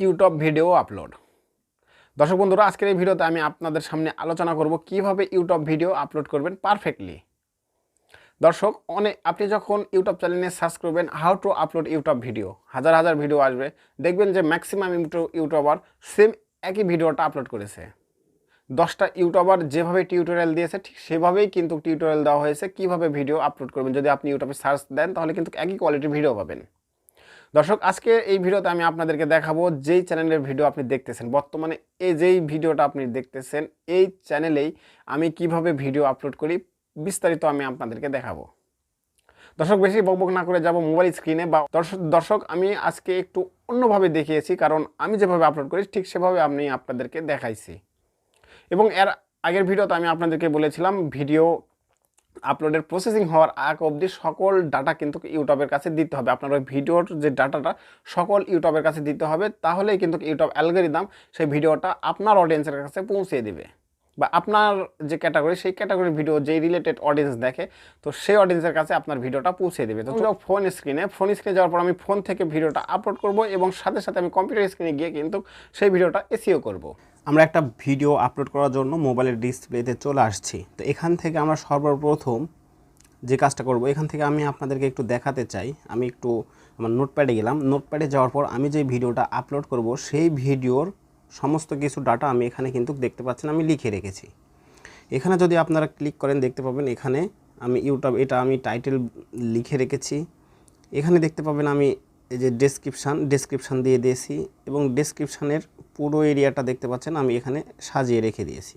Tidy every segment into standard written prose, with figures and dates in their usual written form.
YouTube video upload. দর্শক বন্ধুরা, আজকের এই ভিডিওতে আমি আপনাদের সামনে আলোচনা করব কিভাবে ইউটিউব ভিডিও আপলোড করবেন পারফেক্টলি। দর্শক, আপনি যখন ইউটিউব চ্যানেলে সার্চ করবেন how to upload YouTube video, হাজার হাজার ভিডিও আসবে। দেখবেন যে ম্যাক্সিমাম ইউটিউবার সেম একই ভিডিওটা আপলোড করেছে। 10টা ইউটিউবার যেভাবে টিউটোরিয়াল দিয়েছে ঠিক সেভাবেই কিন্তু টিউটোরিয়াল দেওয়া হয়েছে কিভাবে ভিডিও আপলোড করবেন। যদি আপনি ইউটিউবে সার্চ দেন তাহলে কিন্তু একই কোয়ালিটির ভিডিও পাবেন। দর্শক, আজকে এই ভিডিওতে আমি আপনাদেরকে দেখাবো যেই চ্যানেলের ভিডিও আপনি দেখতেছেন, বর্তমানে যেই ভিডিওটা আপনি দেখতেছেন এই চ্যানেলেই আমি কিভাবে ভিডিও আপলোড করি বিস্তারিত আমি আপনাদেরকে দেখাবো। দর্শক, বেশি বকবক না করে যাব মোবাইল স্ক্রিনে। বা দর্শক, আমি আজকে একটু অন্যভাবে দেখিয়েছি, কারণ আমি যেভাবে আপলোড করি ঠিক সেভাবে আমি আপনাদেরকে দেখাইছি। এবং এর আগের ভিডিওতে আমি আপনাদেরকে বলেছিলাম ভিডিও আপলোডের প্রসেসিং হওয়ার আগ অবধি সকল ডাটা কিন্তু ইউটিউবের কাছে দিতে হবে। আপনার ওই ভিডিওর যে ডাটাটা সকল ইউটিউবের কাছে দিতে হবে, তাহলেই কিন্তু ইউটিউব অ্যালগরিদম সেই ভিডিওটা আপনার অডিয়েন্সের কাছে পৌঁছে দেবে। বা আপনার যে ক্যাটাগরি সেই ক্যাটাগরির ভিডিও যেই রিলেটেড অডিয়েন্স দেখে, তো সেই অডিয়েন্সের কাছে আপনার ভিডিওটা পৌঁছে দেবে। তো ফোন স্ক্রিনে যাওয়ার পর আমি ফোন থেকে ভিডিওটা আপলোড করব এবং সাথে সাথে আমি কম্পিউটার স্ক্রিনে গিয়ে কিন্তু সেই ভিডিওটা এসইও করব। আমরা একটা ভিডিও আপলোড করার জন্য মোবাইলের ডিসপ্লেতে চলে আসছি। তো এখান থেকে আমরা সর্বপ্রথম যে কাজটা করব, এখান থেকে আমি আপনাদেরকে একটু দেখাতে চাই। আমি একটু আমার নোটপ্যাডে গেলাম। নোটপ্যাডে যাওয়ার পর আমি যে ভিডিওটা আপলোড করব সেই ভিডিওর সমস্ত কিছু ডাটা আমি এখানে কিন্তু দেখতে পাচ্ছেন আমি লিখে রেখেছি। এখানে যদি আপনারা ক্লিক করেন দেখতে পাবেন এখানে আমি ইউটিউব এটা আমি টাইটেল লিখে রেখেছি। এখানে দেখতে পাবেন আমি এই যে ডেসক্রিপশান দিয়ে দিয়েছি এবং ডেসক্রিপশানের পুরো এরিয়াটা দেখতে পাচ্ছেন আমি এখানে সাজিয়ে রেখে দিয়েছি।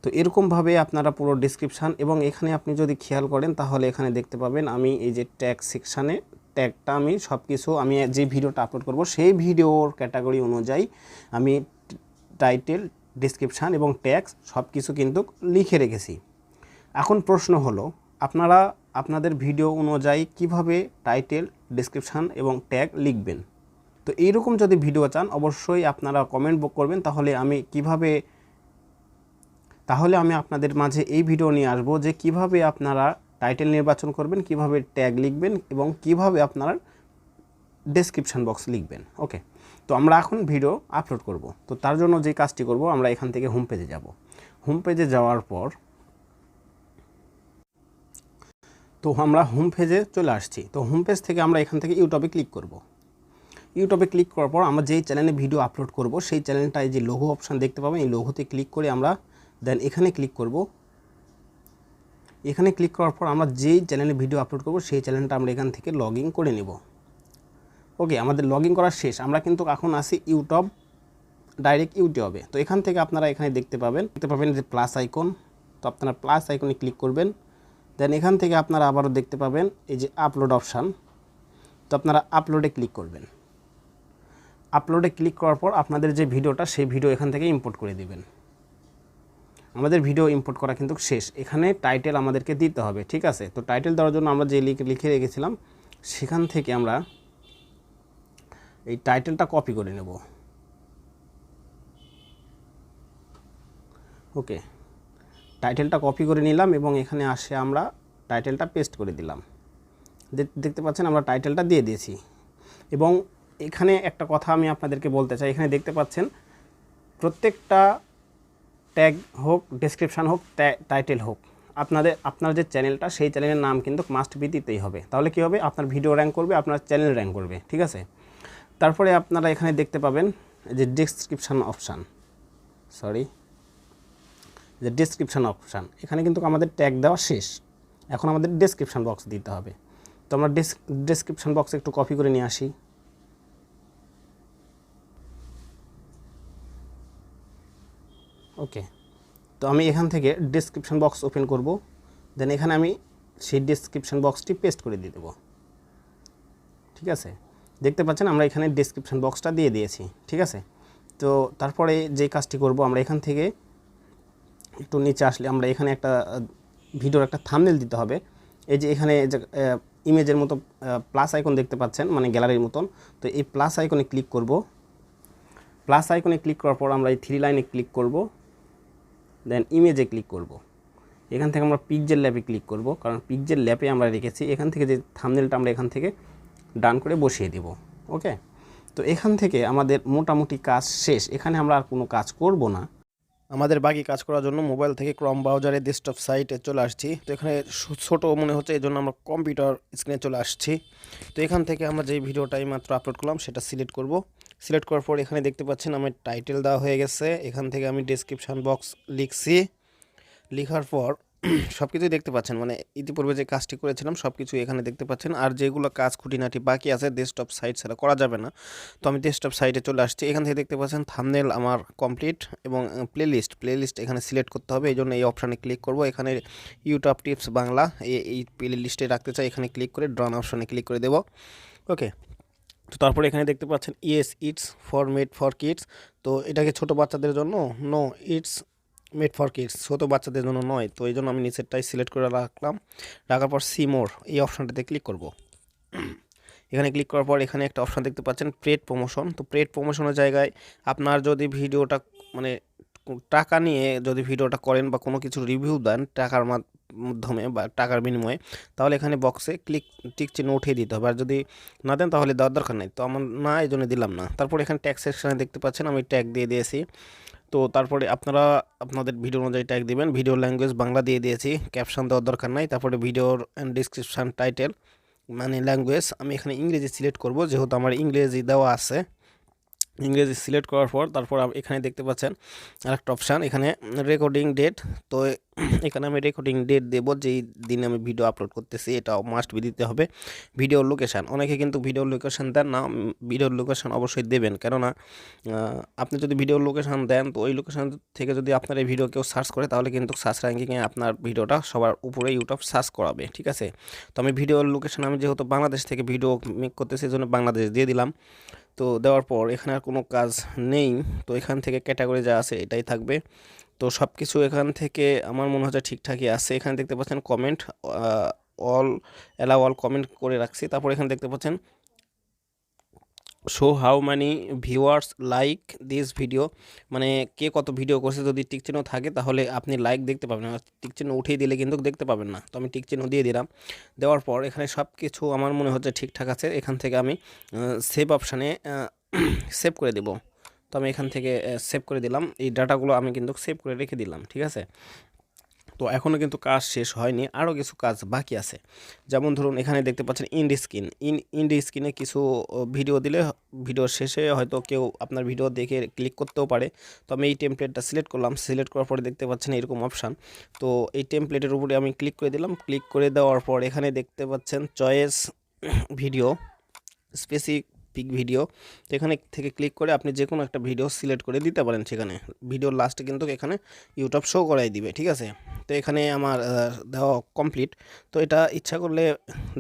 তো এরকমভাবে আপনারা পুরো ডেসক্রিপশান এবং এখানে আপনি যদি খেয়াল করেন তাহলে এখানে দেখতে পাবেন আমি এই যে ট্যাগ সেকশানে ট্যাগটা আমি সব কিছু আমি যে ভিডিওটা আপলোড করব সেই ভিডিওর ক্যাটাগরি অনুযায়ী আমি টাইটেল, ডেসক্রিপশান এবং ট্যাগস সব কিছু কিন্তু লিখে রেখেছি। এখন প্রশ্ন হলো আপনারা আপনাদের ভিডিও অনুযায়ী কিভাবে টাইটেল, ডেসক্রিপশান এবং ট্যাগ লিখবেন। তো এইরকম যদি ভিডিও চান অবশ্যই আপনারা কমেন্ট করবেন, তাহলে আমি আপনাদের মাঝে এই ভিডিও নিয়ে আসব যে কিভাবে আপনারা টাইটেল নির্বাচন করবেন, কিভাবে ট্যাগ লিখবেন এবং কিভাবে আপনারা ডেসক্রিপশান বক্স লিখবেন। ওকে, তো আমরা এখন ভিডিও আপলোড করব। তো তার জন্য যে কাজটি করব, আমরা এখান থেকে হোম পেজে যাব। হোম পেজে যাওয়ার পর তো আমরা হোম পেজে চলে আসছি। তো হোম পেজ থেকে আমরা এখান থেকে ইউটিউবে ক্লিক করব। ইউটিউবে ক্লিক করার পর আমরা যেই চ্যানেলে ভিডিও আপলোড করব সেই চ্যানেলটায় যে লোগো অপশান দেখতে পাবেন, এই লোগোতে ক্লিক করে আমরা দেন এখানে ক্লিক করব। এখানে ক্লিক করার পর আমরা যেই চ্যানেলে ভিডিও আপলোড করব সেই চ্যানেলটা আমরা এখান থেকে লগ ইন করে নেব। ওকে, আমাদের লগ ইন করা শেষ। আমরা কিন্তু এখন আসি ডাইরেক্ট ইউটিউবে। তো এখান থেকে আপনারা এখানে দেখতে পাবেন যে প্লাস আইকন। তো আপনারা প্লাস আইকনে ক্লিক করবেন। দেন এখান থেকে আপনারা আবারও দেখতে পাবেন এই যে আপলোড অপশান। তো আপনারা আপলোডে ক্লিক করবেন। আপলোডে ক্লিক করার পর আপনাদের যে ভিডিওটা সেই ভিডিও এখান থেকে ইম্পোর্ট করে দিবেন। আমাদের ভিডিও ইম্পোর্ট করা কিন্তু শেষ। এখানে টাইটেল আমাদেরকে দিতে হবে, ঠিক আছে। তো টাইটেল দেওয়ার জন্য আমরা যে লিখে রেখেছিলাম সেখান থেকে আমরা এই টাইটেলটা কপি করে নেব। ওকে, টাইটেলটা কপি করে নিলাম এবং এখানে আসে আমরা টাইটেলটা পেস্ট করে দিলাম। দেখতে পাচ্ছেন আমরা টাইটেলটা দিয়ে দিয়েছি। এবং এখানে একটা কথা আমি আপনাদেরকে বলতে চাই, এখানে দেখতে পাচ্ছেন প্রত্যেকটা ট্যাগ হোক, ডেসক্রিপশান হোক, টাইটেল হোক, আপনার যে চ্যানেলটা সেই চ্যানেলের নাম কিন্তু মাস্ট বি দিতেই হবে। তাহলে কী হবে, আপনার ভিডিও র্যাঙ্ক করবে, আপনার চ্যানেল র্যাঙ্ক করবে, ঠিক আছে। তারপরে আপনারা এখানে দেখতে পাবেন যে ডেসক্রিপশান অপশান। এখানে কিন্তু আমাদের ট্যাগ দেওয়া শেষ। এখন আমাদের ডেসক্রিপশান বক্স দিতে হবে। তো আমরা ডেসক্রিপশান বক্স একটু কপি করে নিয়ে আসি। ওকে, তো আমি এখান থেকে ডেসক্রিপশান বক্স ওপেন করব। দেন এখানে আমি সেই ডেসক্রিপশান বক্সটি পেস্ট করে দিয়ে দেবো, ঠিক আছে। দেখতে পাচ্ছেন আমরা এখানে ডেসক্রিপশান বক্সটা দিয়ে দিয়েছি, ঠিক আছে। তো তারপরে যে কাজটি করব, আমরা এখান থেকে একটু নিচে আসলে আমরা এখানে একটা ভিডিওর একটা থাম্বনেল দিতে হবে। এই যে এখানে যে ইমেজের মতো প্লাস আইকন দেখতে পাচ্ছেন, মানে গ্যালারির মতন। তো এই প্লাস আইকনে ক্লিক করব। প্লাস আইকনে ক্লিক করার পর আমরা এই 3 লাইনে ক্লিক করব। দেন ইমেজে ক্লিক করব। এখান থেকে আমরা পিকচার ল্যাবে ক্লিক করব, কারণ পিকচার ল্যাবে আমরা রেখেছি। এখান থেকে যে থাম্বনেলটা আমরা এখান থেকে ডান করে বসিয়ে দেব। ওকে, তো এখান থেকে আমাদের মোটামুটি কাজ শেষ। এখানে আমরা আর কোনো কাজ করব না। আমাদের বাকি কাজ করার জন্য মোবাইল থেকে ক্রোম ব্রাউজারে ডেস্কটপ সাইটে চলে আসছি। তো এখানে ছোট মনে হচ্ছে, এই জন্য আমরা কম্পিউটার স্ক্রিনে চলে আসছি। তো এখান থেকে আমরা যে ভিডিওটাই মাত্র আপলোড করলাম সেটা সিলেক্ট করব। সিলেক্ট করার পর এখানে দেখতে পাচ্ছেন আমার টাইটেল দেওয়া হয়ে গেছে। এখান থেকে আমি ডেসক্রিপশান বক্স লিখছি। লেখার পর সব কিছুই দেখতে পাচ্ছেন, মানে ইতিপূর্বে যে কাজটি করেছিলাম সব কিছু এখানে দেখতে পাচ্ছেন। আর যেগুলো কাজ খুঁটিনাটি বাকি আছে ডেস্কটপ সাইট ছাড়া করা যাবে না। তো আমি ডেস্কটপ সাইটে চলে আসছি। এখান থেকে দেখতে পাচ্ছেন থাম্বনেল আমার কমপ্লিট এবং প্লেলিস্ট এখানে সিলেক্ট করতে হবে। এই জন্য এই অপশানে ক্লিক করব। এখানে ইউটিউব টিপস বাংলা এই প্লেলিস্টে রাখতে চাই। এখানে ক্লিক করে ড্রন অপশানে ক্লিক করে দেব। ওকে, তো তারপরে এখানে দেখতে পাচ্ছেন yes it's for made for kids. তো এটাকে ছোট বাচ্চাদের জন্য, no it's made for kids, ছোটো বাচ্চাদের জন্য নয়। তো এই জন্য আমি নিচেরটাই সিলেক্ট করে রাখলাম। রাখার পর সি মোর এই অপশানটাতে ক্লিক করব। এখানে ক্লিক করার পর এখানে একটা অপশান দেখতে পাচ্ছেন পেড প্রমোশন। তো পেড প্রমোশনের জায়গায় আপনার যদি ভিডিওটা মানে টাকা নিয়ে যদি ভিডিওটা করেন বা কোনো কিছু রিভিউ দেন টাকার মাধ্যমে বা টাকার বিনিময়ে, তাহলে এখানে বক্সে টিক চিহ্ন উঠিয়ে দিতে হবে। আর যদি না দেন তাহলে দেওয়ার দরকার নেই। তো আমার না, এই জন্য দিলাম না। তারপর এখানে ট্যাগ সেকশানে দেখতে পাচ্ছেন আমি ট্যাগ দিয়ে দিয়েছি। তো তারপরে আপনারা আপনাদের ভিডিও অনুযায়ী ট্যাগ দিবেন। ভিডিও ল্যাঙ্গুয়েজ বাংলা দিয়ে দিয়েছি, ক্যাপশন দেওয়ার দরকার নাই। তারপরে ভিডিওর ডিসক্রিপশান টাইটেল মানে ল্যাঙ্গুয়েজ আমি এখানে ইংরেজি সিলেক্ট করব, যেহেতু আমার ইংরেজি দেওয়া আছে। ইংরেজি সিলেক্ট করার পর তারপর এখানে দেখতে পাচ্ছেন আরেকটা অপশান, এখানে রেকর্ডিং ডেট। তো এখানে আমি রেকর্ডিং ডেট দেব যেই দিনে আমি ভিডিও আপলোড করতেছি, এটা মাস্ট বি দিতে হবে। ভিডিও লোকেশান, অনেকে কিন্তু ভিডিও লোকেশান দেন না। ভিডিওর লোকেশান অবশ্যই দেবেন, কেননা আপনি যদি ভিডিওর লোকেশান দেন তো ওই লোকেশান থেকে যদি আপনার এই ভিডিও কেউ সার্চ করে তাহলে কিন্তু সার্চ র্যাঙ্কিংয়ে আপনার ভিডিওটা সবার উপরে ইউটিউব সার্চ করাবে, ঠিক আছে। তো আমি ভিডিওর লোকেশান আমি যেহেতু বাংলাদেশ থেকে ভিডিও মেক করতেছি এই জন্য বাংলাদেশ দিয়ে দিলাম। তো দেওয়ার পর এখানে আর কোনো কাজ নেই। তো এখান থেকে ক্যাটাগরি যা আছে এটাই থাকবে। তো সব কিছু এখান থেকে আমার মনে হচ্ছে ঠিকঠাকই আছে। এখানে দেখতে পাচ্ছেন comment all allow all comment করে রাখছি। তারপর এখানে দেখতে পাচ্ছেন show how many viewers like this video, মানে কে কত ভিডিও করছে। যদি টিক চিহ্ন থাকে তাহলে আপনি লাইক দেখতে পাবেন, আর টিক চিহ্ন উঠিয়ে দিলে কিন্তু দেখতে পাবেন না। তো আমি টিক চিহ্ন দিয়ে দিলাম। দেওয়ার পর এখানে সব কিছু আমার মনে হচ্ছে ঠিকঠাক আছে। এখান থেকে আমি সেভ অপশানে সেভ করে দেব। তো আমি এখান থেকে সেভ করে দিলাম। এই ডাটাগুলো আমি কিন্তু সেভ করে রেখে দিলাম, ঠিক আছে। তো এখনও কিন্তু কাজ শেষ হয়নি, আরও কিছু কাজ বাকি আছে। যেমন ধরুন এখানে দেখতে পাচ্ছেন ইন্ড স্ক্রিনে কিছু ভিডিও দিলে ভিডিওর শেষে হয়তো কেউ আপনার ভিডিও দেখে ক্লিক করতেও পারে। তো আমি এই টেমপ্লেটটা সিলেক্ট করলাম। সিলেক্ট করার পরে দেখতে পাচ্ছেন এরকম অপশান। তো এই টেমপ্লেটের উপরে আমি ক্লিক করে দিলাম। ক্লিক করে দেওয়ার পর এখানে দেখতে পাচ্ছেন চয়েস ভিডিও স্পেসিফিক ভিডিও। তো এখানে থেকে ক্লিক করে আপনি যে কোনো একটা ভিডিও সিলেক্ট করে দিতে পারেন। সেখানে ভিডিওর লাস্টে কিন্তু এখানে ইউটিউব শো করাই দিবে, ঠিক আছে। তো এখানে আমার দেওয়া কমপ্লিট। তো এটা ইচ্ছা করলে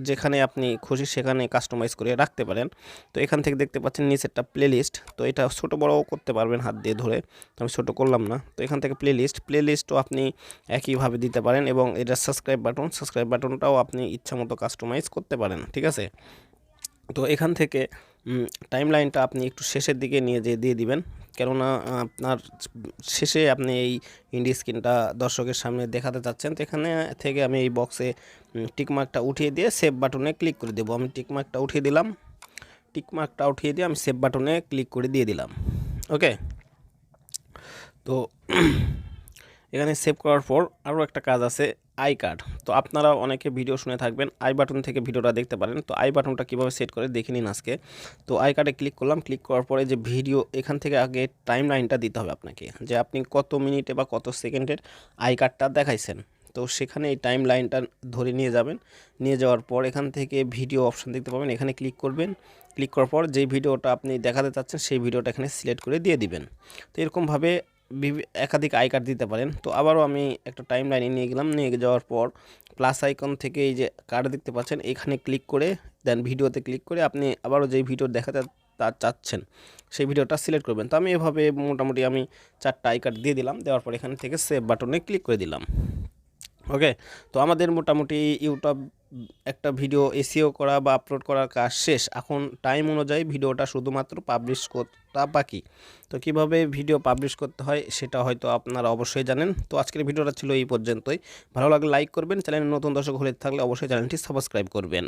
যেখানে আপনি খুশি সেখানে কাস্টমাইজ করে রাখতে পারেন। তো এখান থেকে দেখতে পাচ্ছেন নিচেরটা প্লেলিস্ট। তো এটা ছোটো বড়ও করতে পারবেন হাত দিয়ে ধরে, তো আমি ছোটো করলাম না। তো এখান থেকে প্লেলিস্টও আপনি একইভাবে দিতে পারেন। এবং এটা সাবস্ক্রাইব বাটনটাও আপনি ইচ্ছা মতো কাস্টমাইজ করতে পারেন, ঠিক আছে। তো এখান থেকে টাইম লাইনটা আপনি একটু শেষের দিকে নিয়ে যেয়ে দিয়ে দিবেন, কেননা আপনার শেষে আপনি এই ইন্ডি স্ক্রিনটা দর্শকের সামনে দেখাতে চাচ্ছেন। তো এখানে থেকে আমি এই বক্সে টিকমার্কটা উঠিয়ে দিয়ে সেভ বাটনে ক্লিক করে দেবো। আমি টিকমার্কটা উঠিয়ে দিলাম। টিকমার্কটা উঠিয়ে দিয়ে আমি সেভ বাটনে ক্লিক করে দিয়ে দিলাম। ওকে, তো এখানে সেভ করার পর আরও একটা কাজ আছে, আই কার্ড। তো আপনারা অনেকে ভিডিও শুনে থাকবেন, আই বাটন থেকে ভিডিওটা দেখতে পারেন। তো আই বাটনটা কীভাবে সেট করে দেখে নিন আজকে। তো আই কার্ডে ক্লিক করলাম। ক্লিক করার পরে যে ভিডিও এখান থেকে আগে টাইম লাইনটা দিতে হবে আপনাকে, যে আপনি কত মিনিটে বা কত সেকেন্ডের আই কার্ডটা দেখাইছেন। তো সেখানে এই টাইম লাইনটা ধরে নিয়ে যাবেন। নিয়ে যাওয়ার পর এখান থেকে ভিডিও অপশান দেখতে পাবেন, এখানে ক্লিক করবেন। ক্লিক করার পর যেই ভিডিওটা আপনি দেখাতে চাচ্ছেন সেই ভিডিওটা এখানে সিলেক্ট করে দিয়ে দিবেন। তো এরকমভাবে একাধিক আই কার্ড দিতে পারেন। তো আবারও আমি একটা টাইম লাইনে নিয়ে গেলাম। নিয়ে যাওয়ার পর প্লাস আইকন থেকে এই যে কার্ড দেখতে পাচ্ছেন এখানে ক্লিক করে দেন ভিডিওতে ক্লিক করে আপনি আবারও যেই ভিডিও দেখাতে চাচ্ছেন সেই ভিডিওটা সিলেক্ট করবেন। তো আমি এভাবে মোটামুটি আমি 4টা আই কার্ড দিয়ে দিলাম। দেওয়ার পর এখান থেকে সেভ বাটনে ক্লিক করে দিলাম। ওকে, তো আমাদের মোটামুটি ইউটিউব একটা ভিডিও এসইও করা বা আপলোড করার কাজ শেষ। এখন টাইম অনুযায়ী ভিডিওটা শুধুমাত্র পাবলিশ করা বাকি। তো কিভাবে ভিডিও পাবলিশ করতে হয় সেটা হয়তো আপনারা অবশ্যই জানেন। তো আজকের ভিডিওটা ছিল এই পর্যন্তই। ভালো লাগলে লাইক করবেন, চ্যানেলে নতুন দর্শক হলে থাকলে অবশ্যই চ্যানেলটি সাবস্ক্রাইব করবেন।